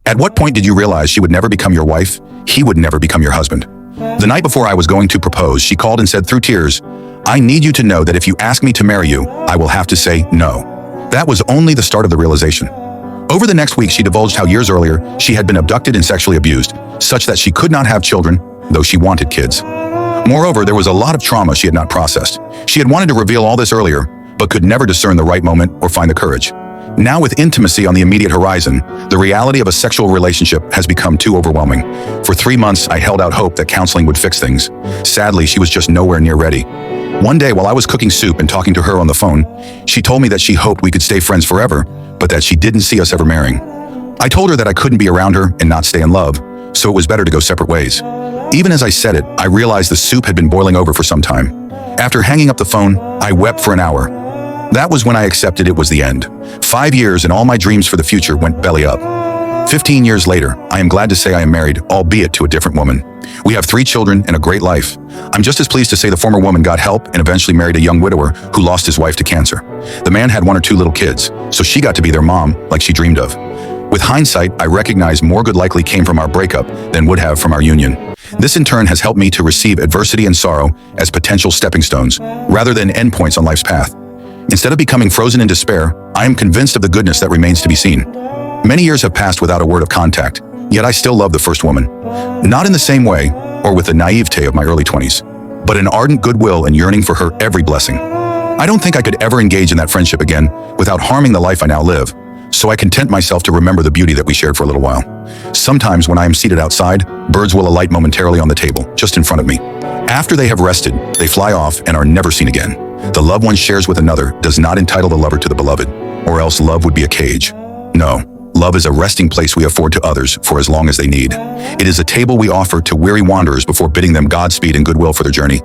At what point did you realize she would never become your wife? He would never become your husband. The night before I was going to propose, she called and said through tears, "I need you to know that if you ask me to marry you, I will have to say no." That was only the start of the realization. Over the next week, she divulged how years earlier, she had been abducted and sexually abused, such that she could not have children, though she wanted kids. Moreover, there was a lot of trauma she had not processed. She had wanted to reveal all this earlier, but could never discern the right moment or find the courage. Now, with intimacy on the immediate horizon, the reality of a sexual relationship has become too overwhelming. For 3 months, I held out hope that counseling would fix things. Sadly, she was just nowhere near ready. One day, while I was cooking soup and talking to her on the phone, she told me that she hoped we could stay friends forever, but that she didn't see us ever marrying. I told her that I couldn't be around her and not stay in love, so it was better to go separate ways. Even as I said it, I realized the soup had been boiling over for some time. After hanging up the phone, I wept for an hour. That was when I accepted it was the end. 5 years and all my dreams for the future went belly up. 15 years later, I am glad to say I am married, albeit to a different woman. We have 3 children and a great life. I'm just as pleased to say the former woman got help and eventually married a young widower who lost his wife to cancer. The man had 1 or 2 little kids, so she got to be their mom like she dreamed of. With hindsight, I recognize more good likely came from our breakup than would have from our union. This in turn has helped me to receive adversity and sorrow as potential stepping stones, rather than endpoints on life's path. Instead of becoming frozen in despair, I am convinced of the goodness that remains to be seen. Many years have passed without a word of contact, yet I still love the first woman. Not in the same way, or with the naivete of my early 20s, but an ardent goodwill and yearning for her every blessing. I don't think I could ever engage in that friendship again without harming the life I now live, so I content myself to remember the beauty that we shared for a little while. Sometimes when I am seated outside, birds will alight momentarily on the table, just in front of me. After they have rested, they fly off and are never seen again. The love one shares with another does not entitle the lover to the beloved, or else love would be a cage. No, love is a resting place we afford to others for as long as they need. It is a table we offer to weary wanderers before bidding them Godspeed and goodwill for their journey,